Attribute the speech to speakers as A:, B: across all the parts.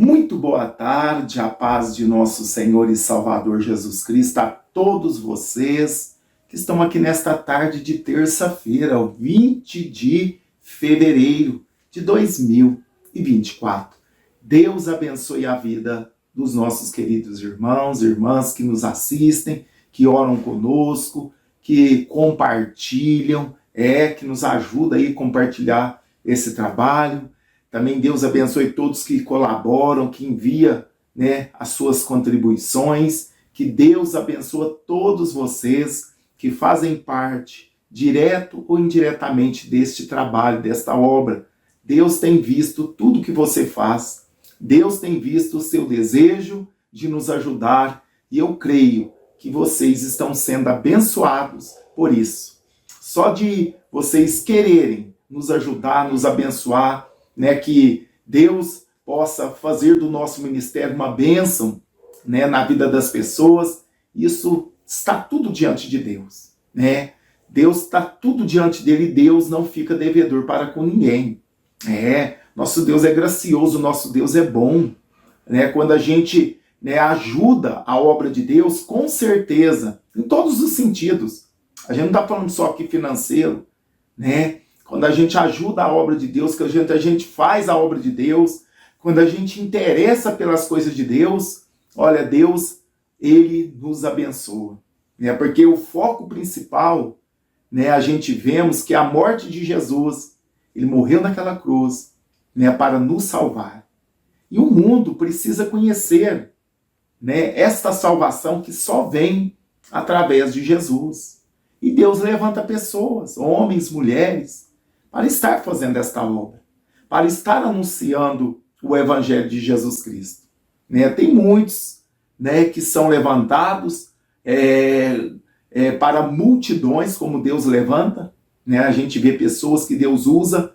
A: Muito boa tarde, a paz de nosso Senhor e Salvador Jesus Cristo a todos vocês que estão aqui nesta tarde de terça-feira, 20 de fevereiro de 2024. Deus abençoe a vida dos nossos queridos irmãos e irmãs que nos assistem, que oram conosco, que compartilham, que nos ajuda aí a compartilhar esse trabalho. Também Deus abençoe todos que colaboram, que enviam, as suas contribuições. Que Deus abençoe todos vocês que fazem parte, direto ou indiretamente, deste trabalho, desta obra. Deus tem visto tudo que você faz. Deus tem visto o seu desejo de nos ajudar. E eu creio que vocês estão sendo abençoados por isso. Só de vocês quererem nos ajudar, nos abençoar, que Deus possa fazer do nosso ministério uma bênção, na vida das pessoas. Isso está tudo diante de Deus, Deus está tudo diante dele e Deus não fica devedor para com ninguém. Nosso Deus é gracioso, nosso Deus é bom, Quando a gente ajuda a obra de Deus, com certeza, em todos os sentidos. A gente não está falando só aqui financeiro, Quando a gente ajuda a obra de Deus, que a gente faz a obra de Deus, quando a gente interessa pelas coisas de Deus, olha, Deus, Ele nos abençoa. Porque o foco principal, a gente vemos que a morte de Jesus, Ele morreu naquela cruz, para nos salvar. E o mundo precisa conhecer, esta salvação que só vem através de Jesus. E Deus levanta pessoas, homens, mulheres, para estar fazendo esta obra, para estar anunciando o Evangelho de Jesus Cristo. Tem muitos que são levantados para multidões, como Deus levanta. A gente vê pessoas que Deus usa,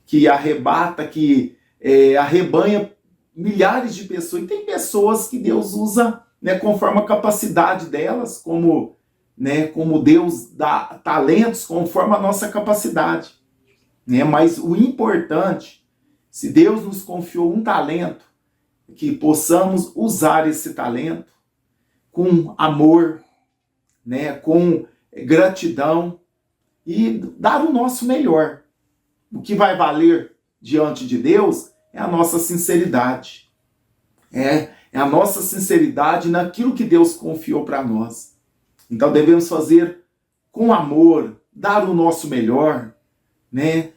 A: que arrebata, que arrebanha milhares de pessoas. E tem pessoas que Deus usa conforme a capacidade delas, como Deus dá talentos conforme a nossa capacidade. Mas o importante, se Deus nos confiou um talento, que possamos usar esse talento com amor, com gratidão e dar o nosso melhor. O que vai valer diante de Deus é a nossa sinceridade. É a nossa sinceridade naquilo que Deus confiou para nós. Então devemos fazer com amor, dar o nosso melhor,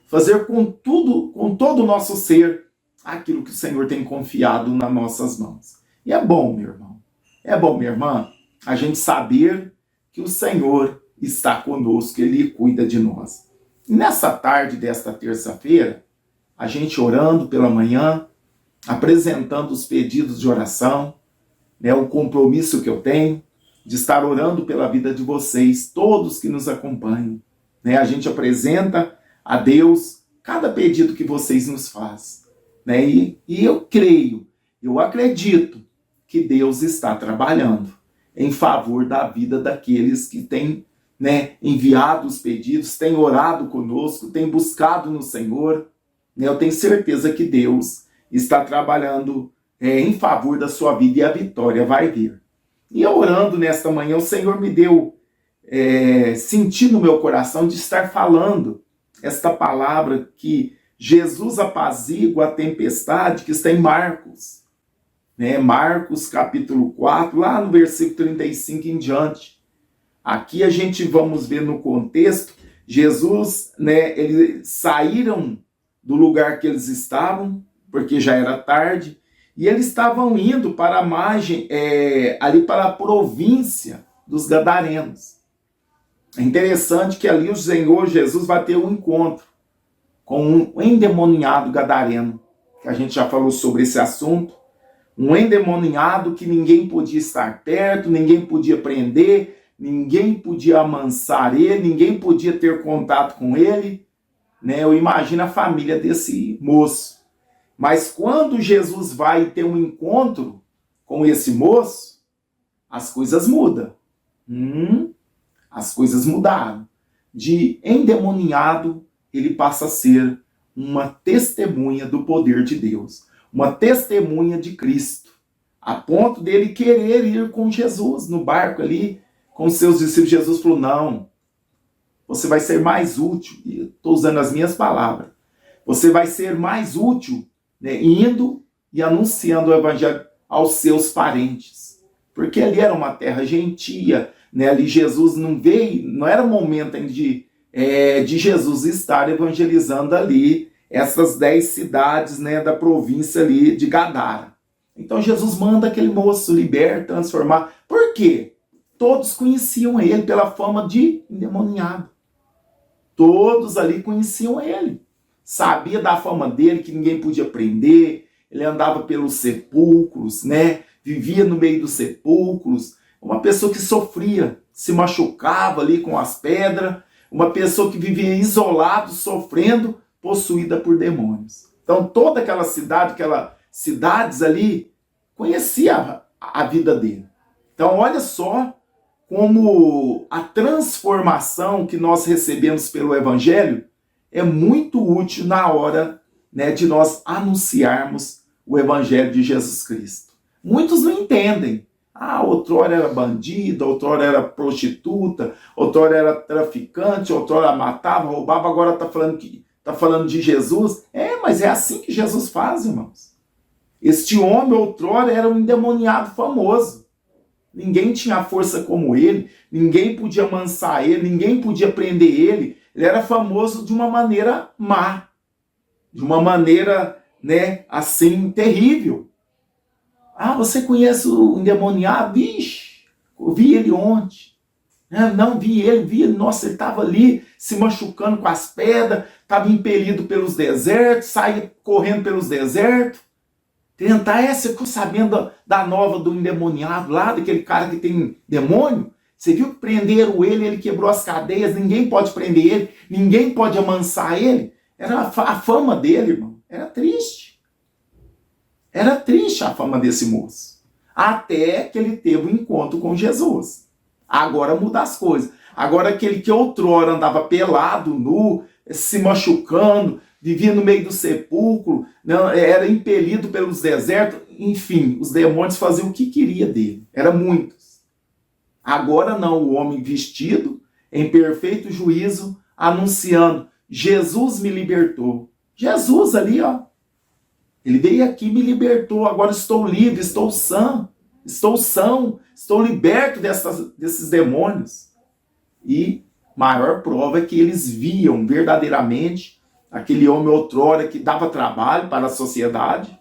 A: fazer com todo o nosso ser, aquilo que o Senhor tem confiado nas nossas mãos. E é bom, meu irmão, é bom, minha irmã, a gente saber que o Senhor está conosco, Ele cuida de nós. E nessa tarde desta terça-feira, a gente orando pela manhã, apresentando os pedidos de oração, o compromisso que eu tenho de estar orando pela vida de vocês, todos que nos acompanham. A gente apresenta a Deus cada pedido que vocês nos fazem. E eu creio, eu acredito que Deus está trabalhando em favor da vida daqueles que têm enviado os pedidos, têm orado conosco, têm buscado no Senhor. Eu tenho certeza que Deus está trabalhando em favor da sua vida e a vitória vai vir. E eu orando nesta manhã, o Senhor me deu sentir no meu coração de estar falando esta palavra que Jesus apazigua a tempestade, que está em Marcos. Marcos capítulo 4, lá no versículo 35 em diante. Aqui a gente vamos ver no contexto, Jesus, eles saíram do lugar que eles estavam, porque já era tarde, e eles estavam indo para a margem, ali para a província dos Gadarenos. É interessante que ali o Senhor Jesus vai ter um encontro com um endemoniado gadareno, que a gente já falou sobre esse assunto. Um endemoniado que ninguém podia estar perto, ninguém podia prender, ninguém podia amansar ele, ninguém podia ter contato com ele. Eu imagino a família desse moço. Mas quando Jesus vai ter um encontro com esse moço, as coisas mudam. As coisas mudaram. De endemoniado, ele passa a ser uma testemunha do poder de Deus. uma testemunha de Cristo, a ponto dele querer ir com Jesus no barco ali, com seus discípulos. Jesus falou, não, você vai ser mais útil, e estou usando as minhas palavras, você vai ser mais útil, né, indo e anunciando o evangelho aos seus parentes, porque ali era uma terra gentia, né, ali Jesus não veio, não era momento ainda de Jesus estar evangelizando ali essas 10 cidades, né, da província ali de Gadara. Então Jesus manda aquele moço libertar, transformar. Por quê? Todos conheciam ele pela fama de endemoniado. Todos ali conheciam ele. Sabia da fama dele, que ninguém podia prender. Ele andava pelos sepulcros, né? Vivia no meio dos sepulcros. Uma pessoa que sofria, se machucava ali com as pedras. Uma pessoa que vivia isolado, sofrendo, possuída por demônios. Então toda aquela cidade, aquelas cidades ali, conhecia a vida dele. Então olha só como a transformação que nós recebemos pelo Evangelho é muito útil na hora, né, de nós anunciarmos o Evangelho de Jesus Cristo. Muitos não entendem. Outrora era bandida, outrora era prostituta, outrora era traficante, outrora matava, roubava, agora está falando de Jesus. Mas é assim que Jesus faz, irmãos. Este homem outrora era um endemoniado famoso. Ninguém tinha força como ele, ninguém podia amansar ele, ninguém podia prender ele. Ele era famoso de uma maneira má, de uma maneira, né, assim, terrível. Você conhece o endemoniado? Vixe, eu vi ele ontem. Não, vi ele, nossa, ele estava ali se machucando com as pedras, estava impelido pelos desertos, saía correndo pelos desertos. Tentar, você ficou sabendo da nova do endemoniado lá, daquele cara que tem demônio? Você viu que prenderam ele quebrou as cadeias, ninguém pode prender ele, ninguém pode amansar ele. Era a fama dele, irmão, era triste. Era triste a fama desse moço. Até que ele teve um encontro com Jesus. Agora muda as coisas. Agora aquele que outrora andava pelado, nu, se machucando, vivia no meio do sepulcro, não, era impelido pelos desertos, enfim, os demônios faziam o que queria dele. Eram muitos. Agora não, o homem vestido, em perfeito juízo, anunciando, Jesus me libertou. Jesus ali, ó. Ele veio aqui e me libertou, agora estou livre, estou são, estou liberto desses demônios. E maior prova é que eles viam verdadeiramente aquele homem outrora que dava trabalho para a sociedade,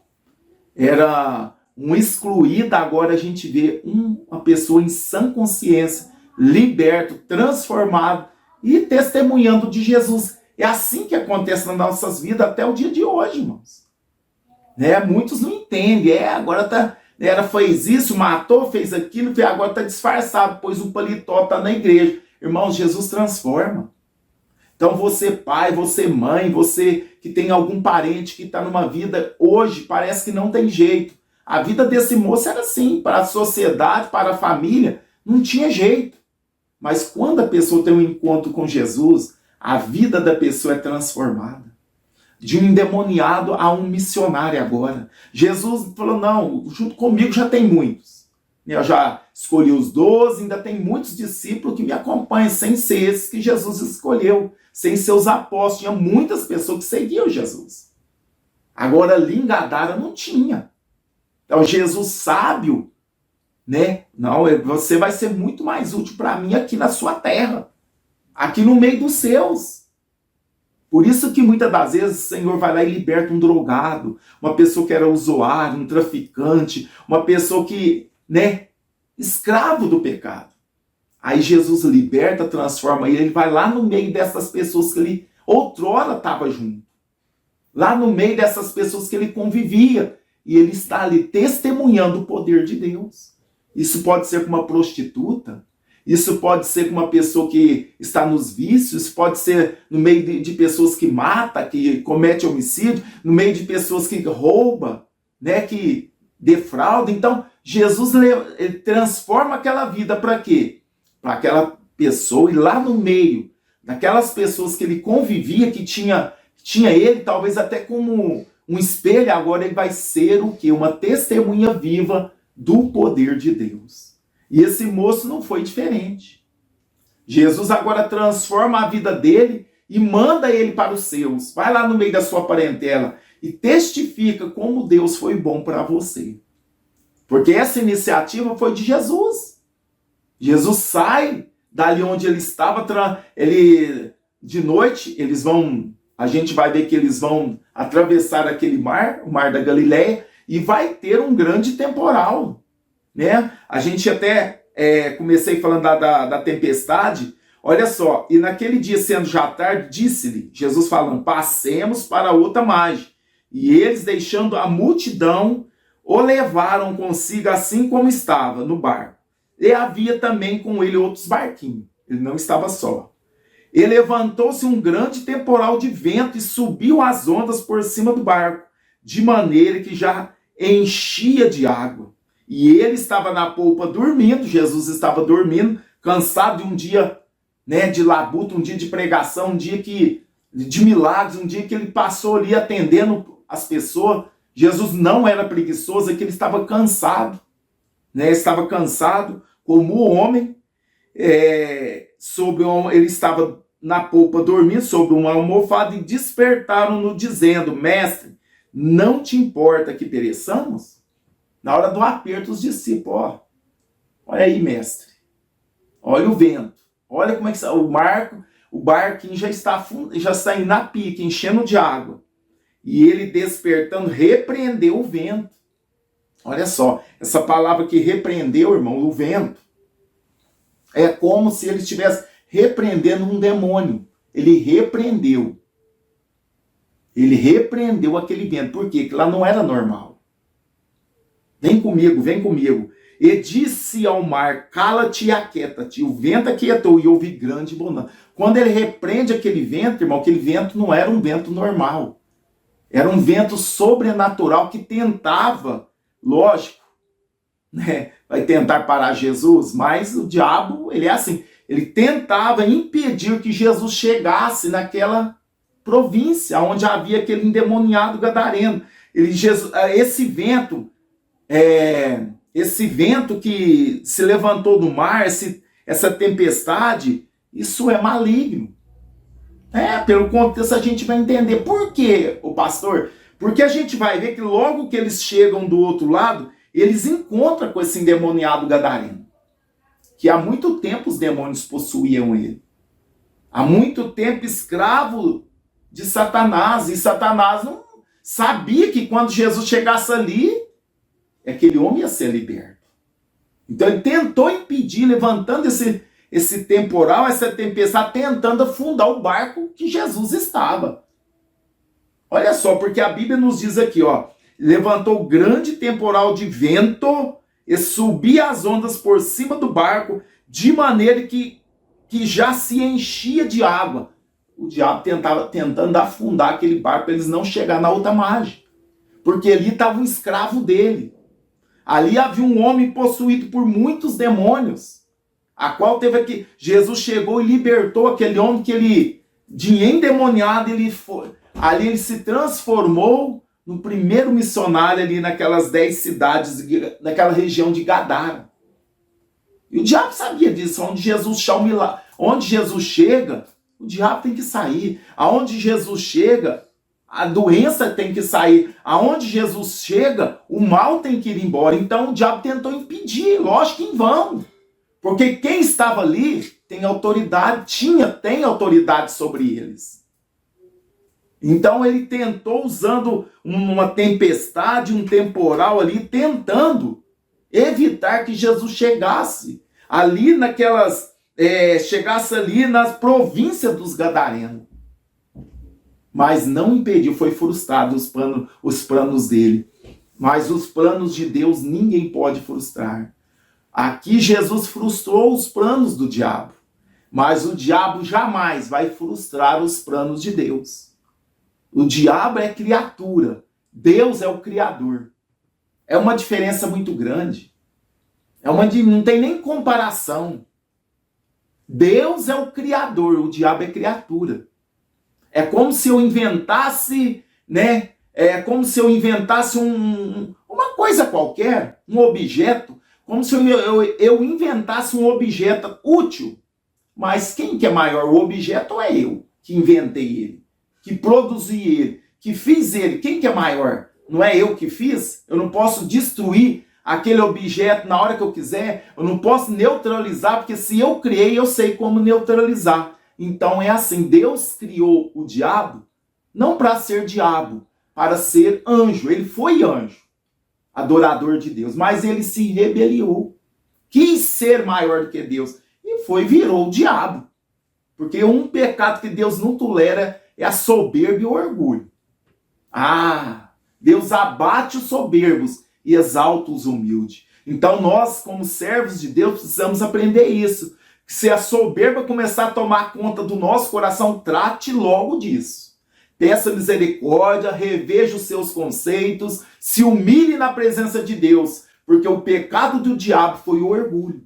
A: era um excluído, agora a gente vê uma pessoa em sã consciência, liberto, transformado e testemunhando de Jesus. É assim que acontece nas nossas vidas até o dia de hoje, irmãos. Muitos não entendem, agora fez isso, matou, fez aquilo, agora está disfarçado, pois o paletó está na igreja. Irmãos, Jesus transforma. Então você pai, você mãe, você que tem algum parente que está numa vida hoje, parece que não tem jeito. A vida desse moço era assim, para a sociedade, para a família, não tinha jeito. Mas quando a pessoa tem um encontro com Jesus, a vida da pessoa é transformada. De um endemoniado a um missionário agora. Jesus falou, não, junto comigo já tem muitos. Eu já escolhi os 12, ainda tem muitos discípulos que me acompanham, sem ser esses que Jesus escolheu, sem ser os apóstolos. Tinha muitas pessoas que seguiam Jesus. Agora ali em Gadara não tinha. Então Jesus sábio, né? Não, você vai ser muito mais útil para mim aqui na sua terra, aqui no meio dos seus. Por isso que muitas das vezes o Senhor vai lá e liberta um drogado, uma pessoa que era usuário, um traficante, uma pessoa que, né, escravo do pecado. Aí Jesus liberta, transforma ele vai lá no meio dessas pessoas que ele outrora estava junto. Lá no meio dessas pessoas que ele convivia. E ele está ali testemunhando o poder de Deus. Isso pode ser com uma prostituta, isso pode ser com uma pessoa que está nos vícios, isso pode ser no meio de pessoas que matam, que cometem homicídio, no meio de pessoas que roubam, né, que defraudam. Então, Jesus ele transforma aquela vida para quê? Para aquela pessoa ir lá no meio daquelas pessoas que ele convivia, que tinha ele talvez até como um espelho, agora ele vai ser o quê? Uma testemunha viva do poder de Deus. E esse moço não foi diferente. Jesus agora transforma a vida dele e manda ele para os seus. Vai lá no meio da sua parentela e testifica como Deus foi bom para você. Porque essa iniciativa foi de Jesus. Jesus sai dali onde ele estava, de noite, a gente vai ver que eles vão atravessar aquele mar, o mar da Galileia, e vai ter um grande temporal, né? A gente até, comecei falando da tempestade, olha só, e naquele dia, sendo já tarde, disse-lhe, Jesus falando, passemos para outra margem. E eles, deixando a multidão, o levaram consigo assim como estava, no barco. E havia também com ele outros barquinhos, ele não estava só. E levantou-se um grande temporal de vento e subiu as ondas por cima do barco, de maneira que já enchia de água. E ele estava na polpa dormindo, Jesus estava dormindo, cansado de um dia, né, de labuta, um dia de pregação, um dia de milagres, um dia que ele passou ali atendendo as pessoas. Jesus não era preguiçoso, é que ele estava cansado, né? Estava cansado, como o homem, ele estava na polpa dormindo sobre uma almofada e despertaram-no dizendo, mestre, não te importa que pereçamos? Na hora do aperto, os discípulos, olha aí, mestre, olha o vento, olha como é que está, o barquinho já está indo na pica, enchendo de água. E ele, despertando, repreendeu o vento. Olha só, essa palavra que repreendeu, irmão, o vento, é como se ele estivesse repreendendo um demônio. Ele repreendeu. Ele repreendeu aquele vento. Por quê? Porque lá não era normal. Vem comigo, vem comigo. E disse ao mar, cala-te e aquieta-te. O vento aquietou e houve grande bonança. Quando ele repreende aquele vento, irmão, aquele vento não era um vento normal. Era um vento sobrenatural que tentava, lógico, né, vai tentar parar Jesus, mas o diabo, ele é assim, ele tentava impedir que Jesus chegasse naquela província onde havia aquele endemoniado gadareno. Esse vento que se levantou do mar, essa tempestade, isso é maligno. Pelo contexto a gente vai entender. Por quê, o pastor? Porque a gente vai ver que logo que eles chegam do outro lado, eles encontram com esse endemoniado gadareno. Que há muito tempo os demônios possuíam ele. Há muito tempo escravo de Satanás. E Satanás não sabia que quando Jesus chegasse ali, aquele homem ia ser liberto. Então ele tentou impedir, levantando esse temporal, essa tempestade, tentando afundar o barco que Jesus estava. Olha só, porque a Bíblia nos diz aqui, ó, levantou grande temporal de vento e subia as ondas por cima do barco, de maneira que já se enchia de água. O diabo tentando afundar aquele barco para eles não chegar na outra margem. Porque ali estava um escravo dele. Ali havia um homem possuído por muitos demônios, a qual Jesus chegou e libertou aquele homem que de endemoniado, ali ele se transformou no primeiro missionário ali naquelas 10 cidades, naquela região de Gadara. E o diabo sabia disso, onde Jesus chega, o diabo tem que sair. Aonde Jesus chega, a doença tem que sair. Aonde Jesus chega, o mal tem que ir embora. Então o diabo tentou impedir, lógico que em vão. Porque quem estava ali tem autoridade, tem autoridade sobre eles. Então ele tentou, usando uma tempestade, um temporal ali, tentando evitar que Jesus chegasse ali chegasse ali nas províncias dos Gadarenos. Mas não impediu, foi frustrado os planos dele. Mas os planos de Deus ninguém pode frustrar. Aqui Jesus frustrou os planos do diabo, mas o diabo jamais vai frustrar os planos de Deus. O diabo é criatura, Deus é o criador. É uma diferença muito grande. Não tem nem comparação. Deus é o criador, o diabo é criatura. É como se eu inventasse, né, É como se eu inventasse uma coisa qualquer, um objeto, como se eu inventasse um objeto útil. Mas quem que é maior, o objeto ou é eu que inventei ele, que produzi ele, que fiz ele? Quem que é maior? Não é eu que fiz? Eu não posso destruir aquele objeto na hora que eu quiser, eu não posso neutralizar, porque se eu criei, eu sei como neutralizar. Então é assim, Deus criou o diabo não para ser diabo, para ser anjo. Ele foi anjo, adorador de Deus, mas ele se rebeliou, quis ser maior do que Deus e virou o diabo. Porque um pecado que Deus não tolera é a soberba e o orgulho. Deus abate os soberbos e exalta os humildes. Então nós, como servos de Deus, precisamos aprender isso. Que se a soberba começar a tomar conta do nosso coração, trate logo disso. Peça misericórdia, reveja os seus conceitos, se humilhe na presença de Deus, porque o pecado do diabo foi o orgulho.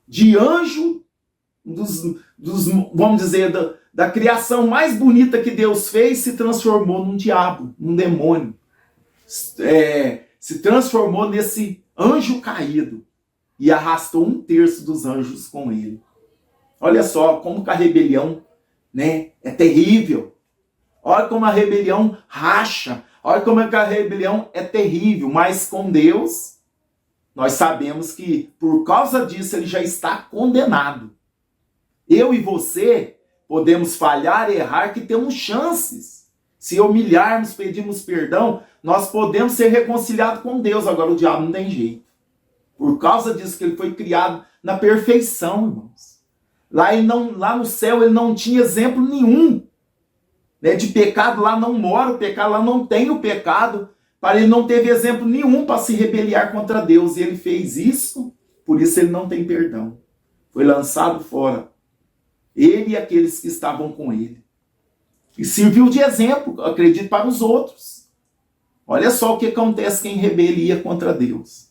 A: De anjo, vamos dizer, da criação mais bonita que Deus fez, se transformou num diabo, num demônio. Se transformou nesse anjo caído e arrastou 1/3 dos anjos com ele. Olha só como que a rebelião, né, é terrível. Olha como a rebelião racha. Olha como é que a rebelião é terrível. Mas com Deus, nós sabemos que por causa disso ele já está condenado. Eu e você podemos falhar, errar, que temos chances. Se humilharmos, pedirmos perdão, nós podemos ser reconciliados com Deus. Agora o diabo não tem jeito. Por causa disso que ele foi criado na perfeição, irmãos. Lá no céu ele não tinha exemplo nenhum. De pecado lá não mora, o pecado lá não tem o pecado. Para ele não teve exemplo nenhum para se rebeliar contra Deus. E ele fez isso, por isso ele não tem perdão. Foi lançado fora. Ele e aqueles que estavam com ele. E serviu de exemplo, acredito, para os outros. Olha só o que acontece quem rebelia contra Deus.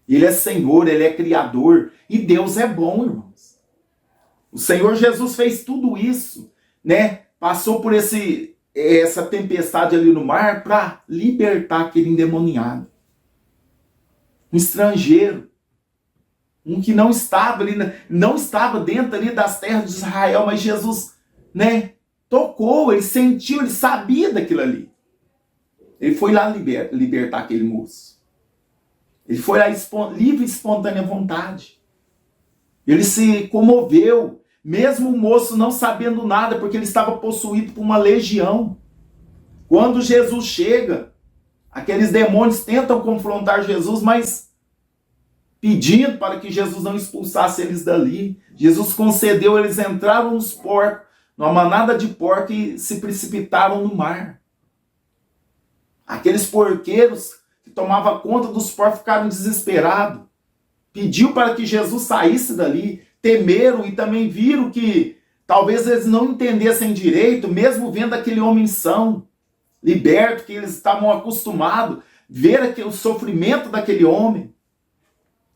A: Ele é Senhor, ele é Criador. E Deus é bom, irmãos. O Senhor Jesus fez tudo isso, né? Passou por essa tempestade ali no mar para libertar aquele endemoniado. Um estrangeiro. Um que não estava ali, não estava dentro ali das terras de Israel, mas Jesus, né, tocou, ele sentiu, ele sabia daquilo ali. Ele foi lá libertar aquele moço. Ele foi lá livre e espontânea vontade. Ele se comoveu. Mesmo o moço não sabendo nada, porque ele estava possuído por uma legião. Quando Jesus chega, aqueles demônios tentam confrontar Jesus, mas pedindo para que Jesus não expulsasse eles dali. Jesus concedeu, eles entraram nos porcos, numa manada de porcos, e se precipitaram no mar. Aqueles porqueiros que tomavam conta dos porcos ficaram desesperados. Pediu para que Jesus saísse dali. Temeram e também viram que talvez eles não entendessem direito, mesmo vendo aquele homem são, liberto, que eles estavam acostumados a ver o sofrimento daquele homem,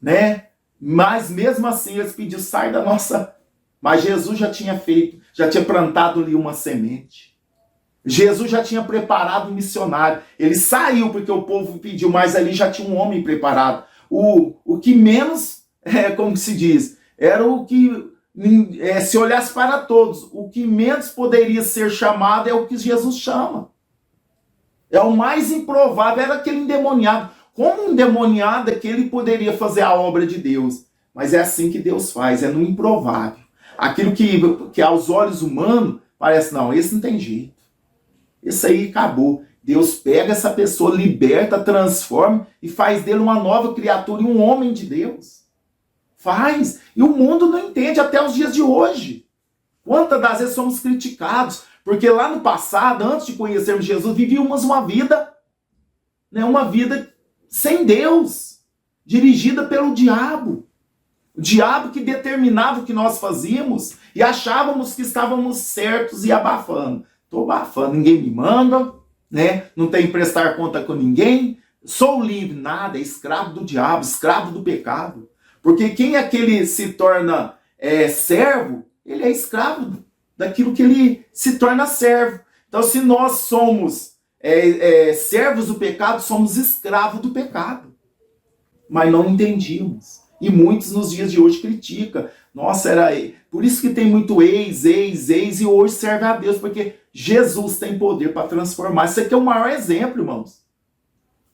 A: né? Mas mesmo assim eles pediram, sai da nossa... Mas Jesus já tinha feito, já tinha plantado ali uma semente. Jesus já tinha preparado um missionário. Ele saiu porque o povo pediu, mas ali já tinha um homem preparado. O que menos, como se diz... Era o que, se olhasse para todos, o que menos poderia ser chamado é o que Jesus chama. É o mais improvável, era aquele endemoniado. Como um endemoniado é que ele poderia fazer a obra de Deus? Mas é assim que Deus faz, é no improvável. Aquilo que aos olhos humanos parece, não, esse não tem jeito. Esse aí acabou. Deus pega essa pessoa, liberta, transforma e faz dele uma nova criatura e um homem de Deus. Faz. E o mundo não entende até os dias de hoje. Quantas das vezes somos criticados? Porque lá no passado, antes de conhecermos Jesus, vivíamos uma vida sem Deus, dirigida pelo diabo. O diabo que determinava o que nós fazíamos e achávamos que estávamos certos e abafando. Estou abafando, ninguém me manda, né? Não tem que prestar conta com ninguém. Sou livre, nada, é escravo do diabo, escravo do pecado. Porque quem é que ele se torna servo, ele é escravo daquilo que ele se torna servo. Então, se nós somos servos do pecado, somos escravos do pecado. Mas não entendíamos. E muitos nos dias de hoje criticam. Nossa, por isso que tem muito e hoje serve a Deus, porque Jesus tem poder para transformar. Isso aqui é o maior exemplo, irmãos.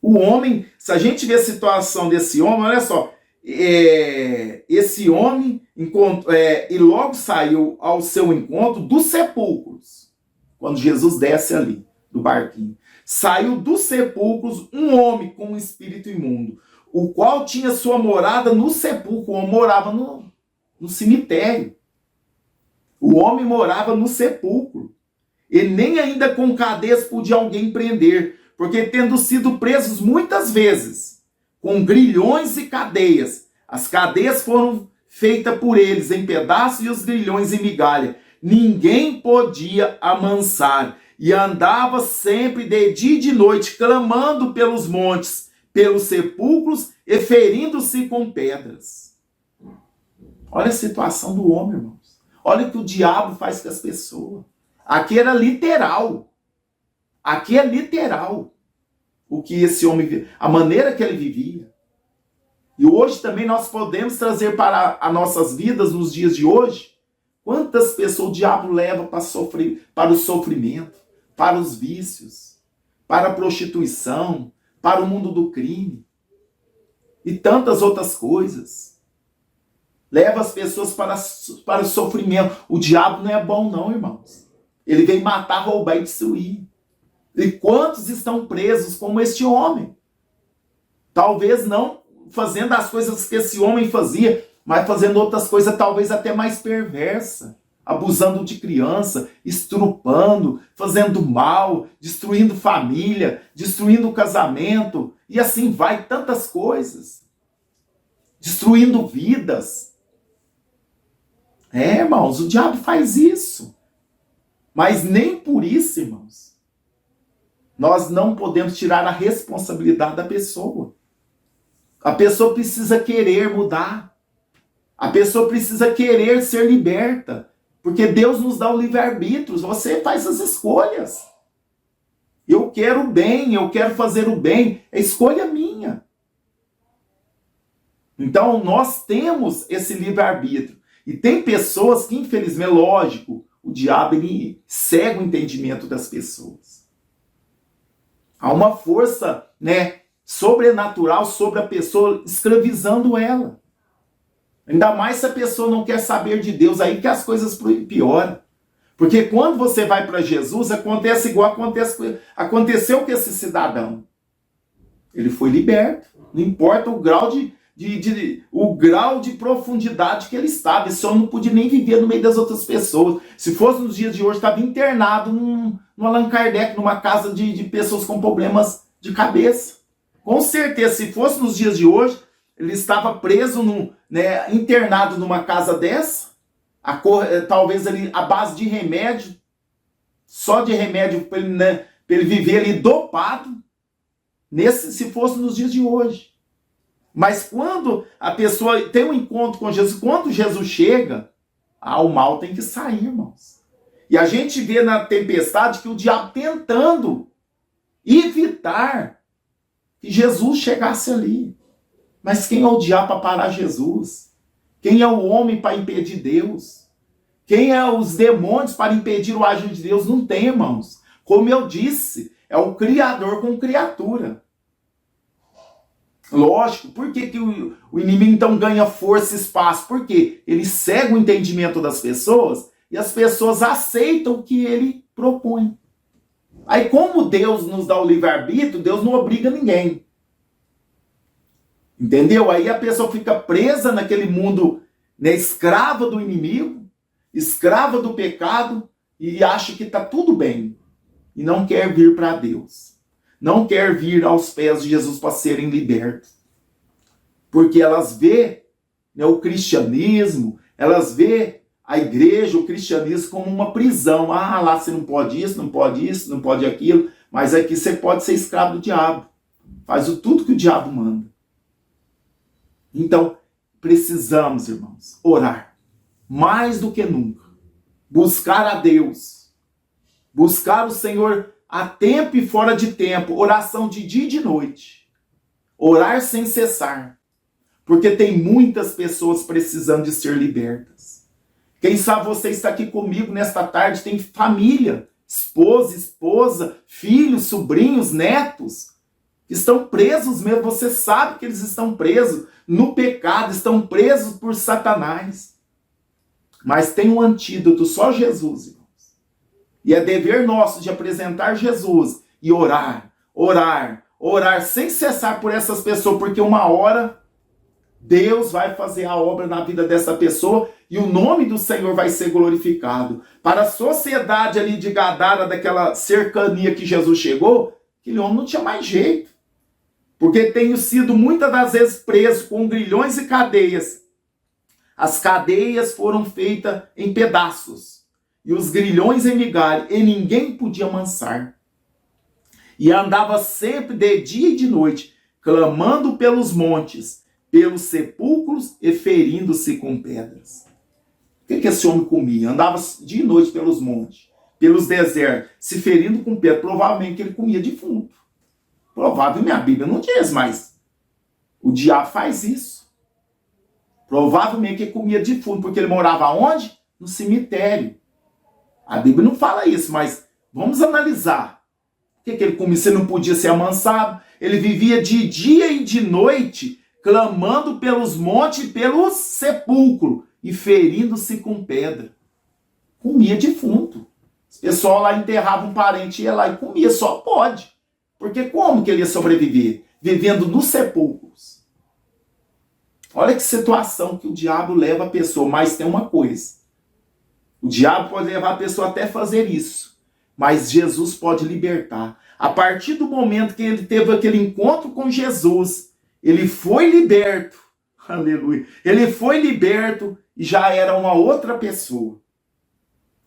A: O homem, se a gente vê a situação desse homem, olha só, esse homem e logo saiu ao seu encontro dos sepulcros, quando Jesus desce ali do barquinho. Saiu dos sepulcros um homem com um espírito imundo, o qual tinha sua morada no sepulcro, o homem morava no cemitério. O homem morava no sepulcro. E nem ainda com cadeias podia alguém prender, porque tendo sido presos muitas vezes, com grilhões e cadeias, as cadeias foram feitas por eles em pedaços e os grilhões em migalha. Ninguém podia amansar, e andava sempre de dia e de noite, clamando pelos montes, pelos sepulcros e ferindo-se com pedras. Olha a situação do homem, irmãos. Olha o que o diabo faz com as pessoas. Aqui era literal. Aqui é literal o que esse homem, a maneira que ele vivia. E hoje também nós podemos trazer para as nossas vidas, nos dias de hoje, quantas pessoas o diabo leva para o sofrimento, para os vícios, para a prostituição, para o mundo do crime e tantas outras coisas. Leva as pessoas para o sofrimento. O diabo não é bom não, irmãos. Ele vem matar, roubar e destruir. E quantos estão presos como este homem? Talvez não fazendo as coisas que esse homem fazia, mas fazendo outras coisas talvez até mais perversas. Abusando de criança, estrupando, fazendo mal, destruindo família, destruindo casamento, e assim vai, tantas coisas. Destruindo vidas. Irmãos, o diabo faz isso. Mas nem por isso, irmãos, nós não podemos tirar a responsabilidade da pessoa. A pessoa precisa querer mudar. A pessoa precisa querer ser liberta. Porque Deus nos dá o livre-arbítrio. Você faz as escolhas. Eu quero o bem, eu quero fazer o bem. É escolha minha. Então, nós temos esse livre-arbítrio. E tem pessoas que, infelizmente, lógico, o diabo ele cega o entendimento das pessoas. Há uma força, sobrenatural sobre a pessoa, escravizando ela. Ainda mais se a pessoa não quer saber de Deus, aí que as coisas pioram. Porque quando você vai para Jesus, acontece igual aconteceu com esse cidadão. Ele foi liberto. Não importa o grau de profundidade que ele estava. Esse homem não podia nem viver no meio das outras pessoas. Se fosse nos dias de hoje, estava internado no Allan Kardec, numa casa de pessoas com problemas de cabeça. Com certeza, se fosse nos dias de hoje, ele estava preso, internado numa casa dessa, talvez ali à base de remédio, só de remédio para ele viver ali dopado, se fosse nos dias de hoje. Mas quando a pessoa tem um encontro com Jesus, quando Jesus chega, o mal tem que sair, irmãos. E a gente vê na tempestade que o diabo tentando evitar que Jesus chegasse ali. Mas quem é o diabo para parar Jesus? Quem é o homem para impedir Deus? Quem é os demônios para impedir o agir de Deus? Não tem, irmãos. Como eu disse, é o Criador com criatura. Lógico, por que o inimigo então ganha força e espaço? Porque ele cega o entendimento das pessoas e as pessoas aceitam o que ele propõe. Aí como Deus nos dá o livre-arbítrio, Deus não obriga ninguém. Entendeu? Aí a pessoa fica presa naquele mundo, escrava do inimigo, escrava do pecado e acha que está tudo bem. E não quer vir para Deus. Não quer vir aos pés de Jesus para serem libertos. Porque elas vê o cristianismo, elas vê a igreja, o cristianismo como uma prisão. Lá você não pode isso, não pode isso, não pode aquilo. Mas aqui você pode ser escravo do diabo. Faz tudo que o diabo manda. Então, precisamos, irmãos, orar. Mais do que nunca. Buscar a Deus. Buscar o Senhor a tempo e fora de tempo, oração de dia e de noite. Orar sem cessar. Porque tem muitas pessoas precisando de ser libertas. Quem sabe você está aqui comigo nesta tarde, tem família, esposa, filhos, sobrinhos, netos, que estão presos mesmo. Você sabe que eles estão presos no pecado, estão presos por Satanás. Mas tem um antídoto, só Jesus, irmãos. E é dever nosso de apresentar Jesus e orar sem cessar por essas pessoas, porque uma hora Deus vai fazer a obra na vida dessa pessoa e o nome do Senhor vai ser glorificado. Para a sociedade ali de Gadara, daquela cercania que Jesus chegou, aquele homem não tinha mais jeito. Porque tenho sido muitas das vezes preso com grilhões e cadeias. As cadeias foram feitas em pedaços e os grilhões em migalha, e ninguém podia amansar. E andava sempre de dia e de noite, clamando pelos montes, pelos sepulcros e ferindo-se com pedras. O que esse homem comia? Andava dia e noite pelos montes, pelos desertos, se ferindo com pedra. Provavelmente ele comia defunto. Provavelmente, minha Bíblia não diz, mas o diabo faz isso. Provavelmente ele comia defunto, porque ele morava onde? No cemitério. A Bíblia não fala isso, mas vamos analisar. O que ele comia? Se ele não podia ser amansado, ele vivia de dia e de noite, clamando pelos montes e pelos sepulcros, e ferindo-se com pedra. Comia defunto. O pessoal lá enterrava um parente, ia lá e comia, só pode. Porque como que ele ia sobreviver? Vivendo nos sepulcros. Olha que situação que o diabo leva a pessoa. Mas tem uma coisa. O diabo pode levar a pessoa até fazer isso. Mas Jesus pode libertar. A partir do momento que ele teve aquele encontro com Jesus, ele foi liberto. Aleluia. Ele foi liberto e já era uma outra pessoa.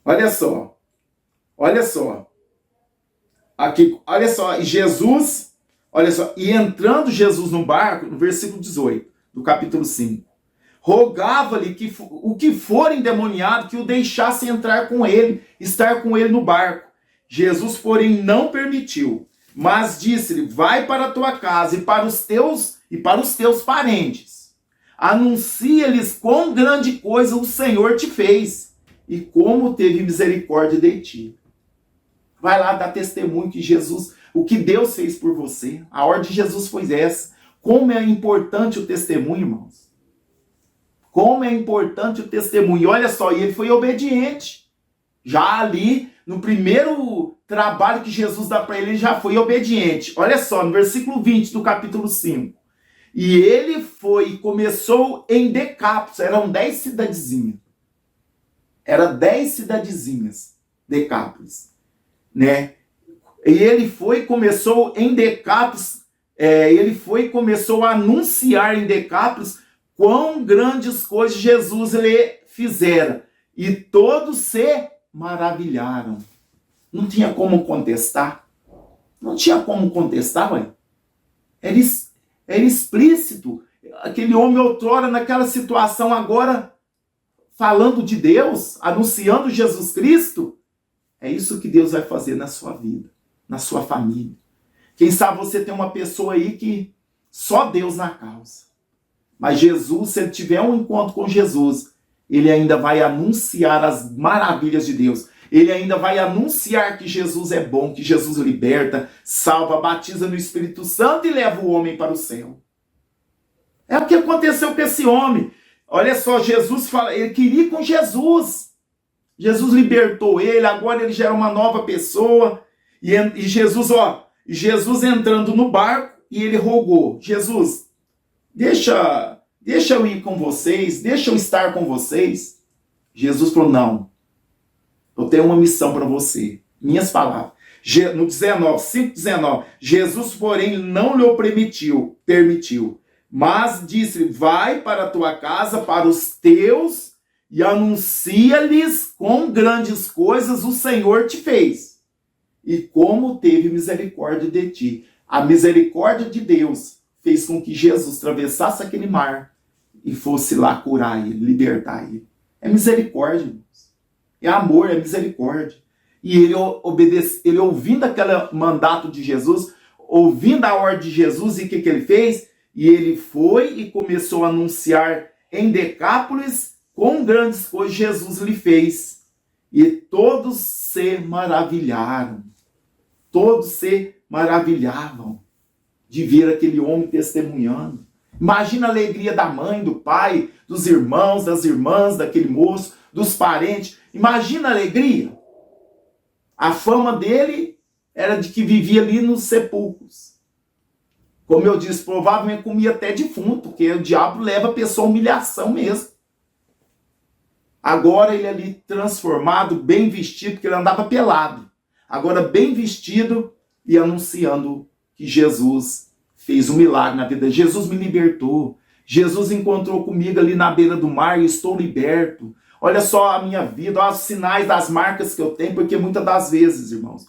A: Olha só. Olha só. Aqui, olha só, Jesus, olha só, e entrando Jesus no barco, no versículo 18, do capítulo 5, rogava-lhe que o que for endemoniado, que o deixasse entrar com ele, estar com ele no barco. Jesus, porém, não permitiu, mas disse-lhe, vai para a tua casa e para os teus parentes. Anuncia-lhes quão grande coisa o Senhor te fez e como teve misericórdia de ti. Vai lá dar testemunho que Jesus, o que Deus fez por você. A ordem de Jesus foi essa. Como é importante o testemunho, irmãos. Como é importante o testemunho. E olha só, e ele foi obediente. Já ali, no primeiro trabalho que Jesus dá para ele já foi obediente. Olha só, no versículo 20 do capítulo 5. E ele foi e começou em Decápolis. Eram 10 cidadezinhas. Eram 10 cidadezinhas. Decápolis. Né? E ele foi e começou em Decápolis, começou a anunciar em Decápolis quão grandes coisas Jesus lhe fizera. E todos se maravilharam. Não tinha como contestar. Não tinha como contestar, ué. Era explícito. Aquele homem outrora naquela situação, agora falando de Deus, anunciando Jesus Cristo. É isso que Deus vai fazer na sua vida, na sua família. Quem sabe você tem uma pessoa aí que só Deus na causa. Mas Jesus, se ele tiver um encontro com Jesus, ele ainda vai anunciar as maravilhas de Deus. Ele ainda vai anunciar que Jesus é bom, que Jesus liberta, salva, batiza no Espírito Santo e leva o homem para o céu. É o que aconteceu com esse homem. Olha só, Jesus fala, ele queria ir com Jesus. Jesus libertou ele, agora ele já era uma nova pessoa. E Jesus entrando no barco e ele rogou, Jesus, deixa eu ir com vocês, deixa eu estar com vocês. Jesus falou, não, eu tenho uma missão para você. Minhas palavras. No 5:19, Jesus, porém, não lhe permitiu, mas disse, vai para a tua casa, para os teus, e anuncia-lhes quão grandes coisas o Senhor te fez, e como teve misericórdia de ti. A misericórdia de Deus fez com que Jesus atravessasse aquele mar e fosse lá curar ele, libertar ele. É misericórdia, irmãos. É amor, é misericórdia. E ele obedece, ele ouvindo aquele mandato de Jesus, ouvindo a ordem de Jesus, e o que ele fez? E ele foi e começou a anunciar em Decápolis quão grandes coisas Jesus lhe fez. E todos se maravilharam. Todos se maravilhavam de ver aquele homem testemunhando. Imagina a alegria da mãe, do pai, dos irmãos, das irmãs, daquele moço, dos parentes. Imagina a alegria. A fama dele era de que vivia ali nos sepulcros. Como eu disse, provavelmente comia até defunto, porque o diabo leva a pessoa à humilhação mesmo. Agora ele ali transformado, bem vestido, porque ele andava pelado. Agora bem vestido e anunciando que Jesus fez um milagre na vida. Jesus me libertou. Jesus encontrou comigo ali na beira do mar e estou liberto. Olha só a minha vida, olha os sinais das marcas que eu tenho, porque muitas das vezes, irmãos,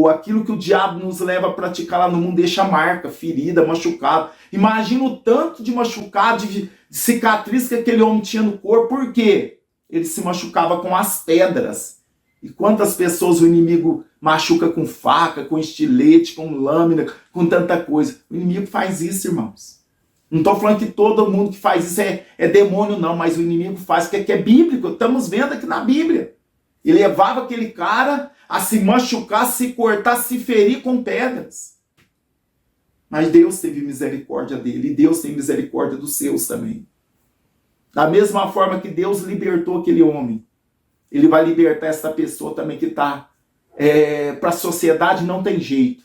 A: aquilo que o diabo nos leva a praticar lá no mundo deixa marca, ferida, machucado. Imagina o tanto de machucado, de cicatriz que aquele homem tinha no corpo. Por quê? Ele se machucava com as pedras. E quantas pessoas o inimigo machuca com faca, com estilete, com lâmina, com tanta coisa. O inimigo faz isso, irmãos. Não estou falando que todo mundo que faz isso é demônio, não, mas o inimigo faz, que é bíblico. Estamos vendo aqui na Bíblia. Ele levava aquele cara a se machucar, se cortar, se ferir com pedras. Mas Deus teve misericórdia dele, e Deus tem misericórdia dos seus também. Da mesma forma que Deus libertou aquele homem, ele vai libertar essa pessoa também que está para a sociedade, não tem jeito.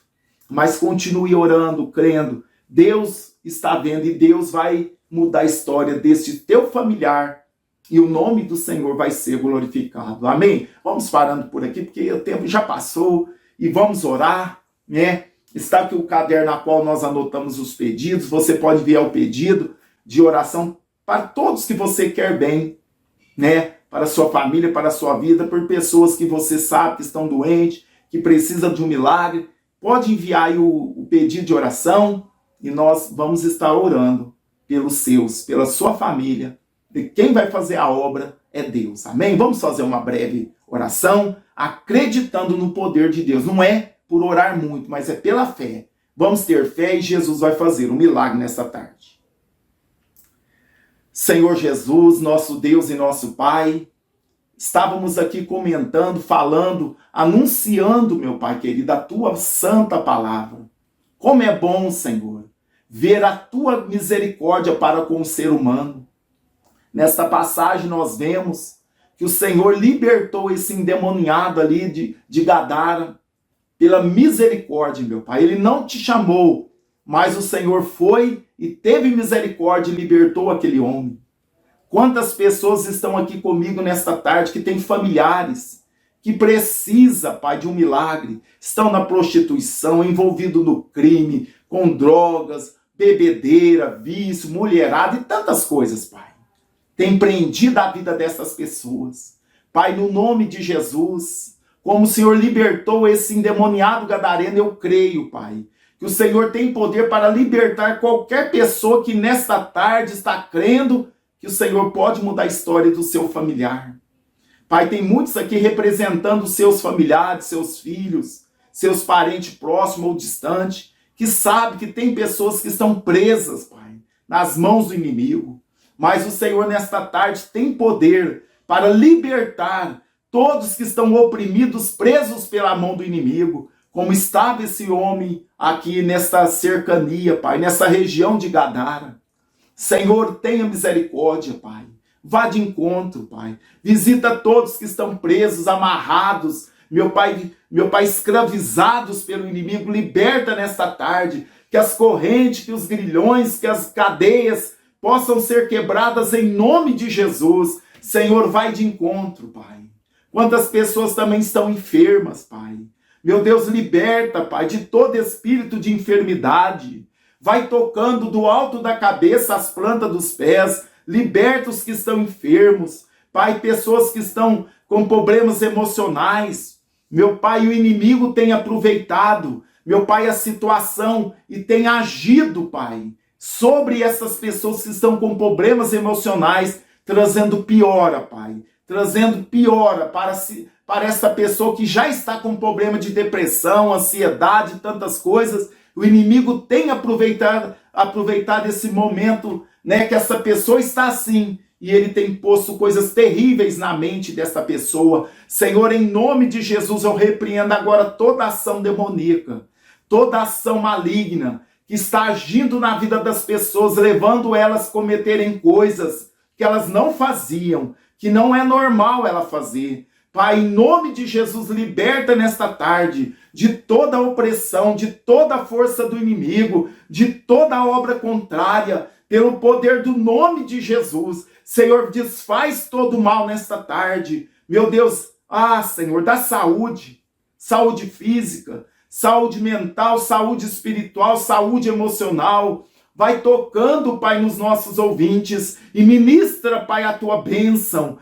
A: Mas continue orando, crendo. Deus está vendo e Deus vai mudar a história desse teu familiar e o nome do Senhor vai ser glorificado. Amém? Vamos parando por aqui, porque o tempo já passou e vamos orar, né? Está aqui o caderno na qual nós anotamos os pedidos. Você pode enviar o pedido de oração para todos que você quer bem, né? Para a sua família, para a sua vida, por pessoas que você sabe que estão doentes, que precisam de um milagre. Pode enviar aí o pedido de oração e nós vamos estar orando pelos seus, pela sua família. E quem vai fazer a obra é Deus. Amém? Vamos fazer uma breve oração, acreditando no poder de Deus. Não é por orar muito, mas é pela fé. Vamos ter fé e Jesus vai fazer um milagre nessa tarde. Senhor Jesus, nosso Deus e nosso Pai, estávamos aqui comentando, falando, anunciando, meu Pai querido, a Tua santa palavra. Como é bom, Senhor, ver a Tua misericórdia para com o ser humano. Nesta passagem nós vemos que o Senhor libertou esse endemoniado ali de Gadara pela misericórdia, meu Pai. Ele não te chamou, mas o Senhor foi e teve misericórdia e libertou aquele homem. Quantas pessoas estão aqui comigo nesta tarde que têm familiares que precisam, Pai, de um milagre, estão na prostituição, envolvidos no crime, com drogas, bebedeira, vício, mulherada e tantas coisas, Pai. Tem prendido a vida dessas pessoas. Pai, no nome de Jesus, como o Senhor libertou esse endemoniado gadareno, eu creio, Pai, que o Senhor tem poder para libertar qualquer pessoa que nesta tarde está crendo que o Senhor pode mudar a história do seu familiar. Pai, tem muitos aqui representando seus familiares, seus filhos, seus parentes próximos ou distantes, que sabem que tem pessoas que estão presas, Pai, nas mãos do inimigo. Mas o Senhor nesta tarde tem poder para libertar todos que estão oprimidos, presos pela mão do inimigo, como estava esse homem aqui nesta cercania, Pai, nessa região de Gadara. Senhor, tenha misericórdia, Pai. Vá de encontro, Pai. Visita todos que estão presos, amarrados, meu Pai, escravizados pelo inimigo. Liberta nesta tarde, que as correntes, que os grilhões, que as cadeias possam ser quebradas em nome de Jesus. Senhor, vai de encontro, Pai. Quantas pessoas também estão enfermas, Pai. Meu Deus, liberta, Pai, de todo espírito de enfermidade. Vai tocando do alto da cabeça às plantas dos pés. Liberta os que estão enfermos. Pai, pessoas que estão com problemas emocionais. Meu Pai, o inimigo tem aproveitado, meu Pai, a situação e tem agido, Pai, sobre essas pessoas que estão com problemas emocionais, trazendo piora, Pai. Trazendo piora para essa pessoa que já está com problema de depressão, ansiedade, tantas coisas. O inimigo tem aproveitado esse momento, né, que essa pessoa está assim, e ele tem posto coisas terríveis na mente dessa pessoa. Senhor, em nome de Jesus, eu repreendo agora toda ação demoníaca, toda ação maligna que está agindo na vida das pessoas, levando elas a cometerem coisas que elas não faziam, que não é normal ela fazer. Pai, em nome de Jesus, liberta nesta tarde de toda a opressão, de toda a força do inimigo, de toda a obra contrária, pelo poder do nome de Jesus. Senhor, desfaz todo o mal nesta tarde. Meu Deus, Senhor, dá saúde, saúde física, saúde mental, saúde espiritual, saúde emocional. Vai tocando, Pai, nos nossos ouvintes e ministra, Pai, a tua bênção.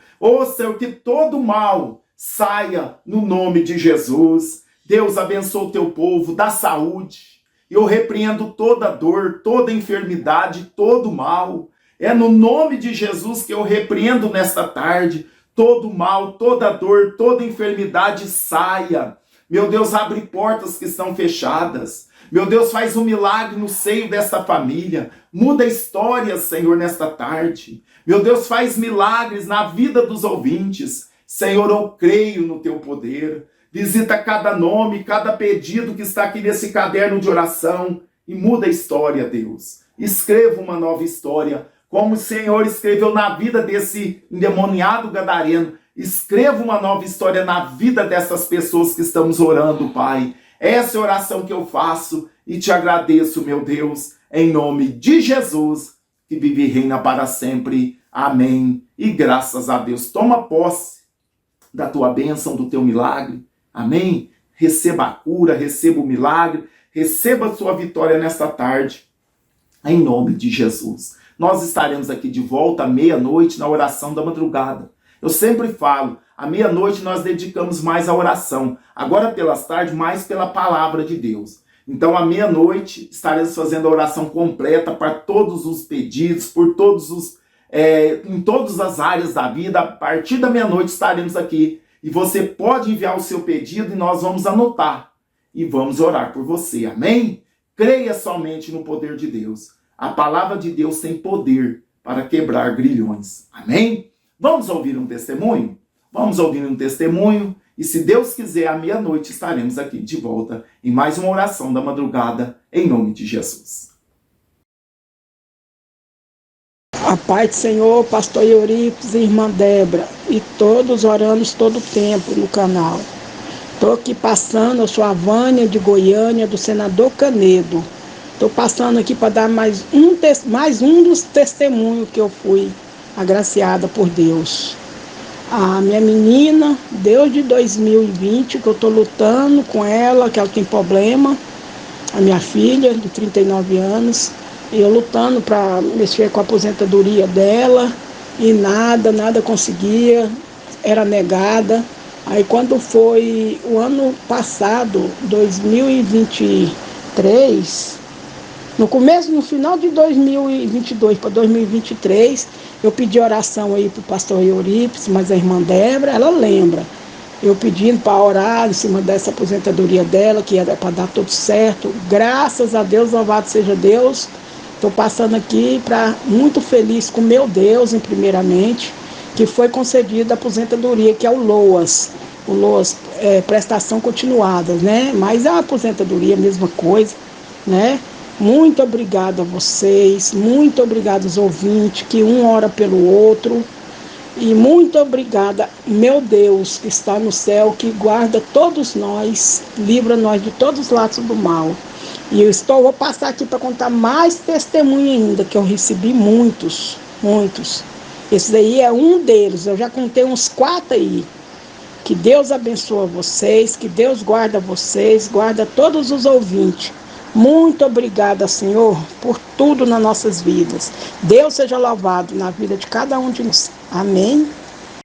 A: Senhor, que todo mal saia no nome de Jesus. Deus, abençoa o teu povo, dá saúde. Eu repreendo toda dor, toda enfermidade, todo mal. É no nome de Jesus que eu repreendo nesta tarde. Todo mal, toda dor, toda enfermidade saia. Meu Deus, abre portas que estão fechadas. Meu Deus, faz um milagre no seio desta família. Muda a história, Senhor, nesta tarde. Meu Deus, faz milagres na vida dos ouvintes. Senhor, eu creio no teu poder. Visita cada nome, cada pedido que está aqui nesse caderno de oração e muda a história, Deus. Escreva uma nova história, como o Senhor escreveu na vida desse endemoniado gadareno. Escreva uma nova história na vida dessas pessoas que estamos orando, Pai. Essa é a oração que eu faço e te agradeço, meu Deus, em nome de Jesus, que vive e reina para sempre. Amém. E graças a Deus. Toma posse da tua bênção, do teu milagre. Amém? Receba a cura, receba o milagre, receba a sua vitória nesta tarde, em nome de Jesus. Nós estaremos aqui de volta à meia-noite na oração da madrugada. Eu sempre falo, à meia-noite nós dedicamos mais à oração, agora pelas tardes, mais pela palavra de Deus. Então, à meia-noite, estaremos fazendo a oração completa para todos os pedidos, por todos em todas as áreas da vida. A partir da meia-noite estaremos aqui. E você pode enviar o seu pedido e nós vamos anotar. E vamos orar por você. Amém? Creia somente no poder de Deus. A palavra de Deus tem poder para quebrar grilhões. Amém? Vamos ouvir um testemunho? Vamos ouvir um testemunho. E se Deus quiser, à meia-noite estaremos aqui de volta em mais uma oração da madrugada, em nome de Jesus.
B: A paz do Senhor, pastor Eurípides e irmã Débora, e todos orando todo o tempo no canal. Estou aqui passando, eu sou a Vânia de Goiânia, do senador Canedo. Estou passando aqui para dar mais um dos testemunhos que eu fui agraciada por Deus. A minha menina, desde 2020, que eu estou lutando com ela, que ela tem problema, a minha filha, de 39 anos, e eu lutando para mexer com a aposentadoria dela, e nada conseguia, era negada. Aí quando foi o ano passado, 2023, no final de 2022 para 2023, eu pedi oração aí para o pastor Eurípides, mas a irmã Débora, ela lembra. Eu pedindo para orar em cima dessa aposentadoria dela, que era para dar tudo certo. Graças a Deus, louvado seja Deus. Estou passando aqui muito feliz com meu Deus, primeiramente, que foi concedida a aposentadoria, que é o LOAS. O LOAS é prestação continuada, né? Mas a aposentadoria é a mesma coisa, né? Muito obrigada a vocês, muito obrigada aos ouvintes, que um ora pelo outro. E muito obrigada, meu Deus, que está no céu, que guarda todos nós, livra nós de todos os lados do mal. E vou passar aqui para contar mais testemunho ainda, que eu recebi muitos. Esse daí é um deles, eu já contei uns 4 aí. Que Deus abençoe vocês, que Deus guarda vocês, guarda todos os ouvintes. Muito obrigada, Senhor, por tudo nas nossas vidas. Deus seja louvado na vida de cada um de nós. Amém.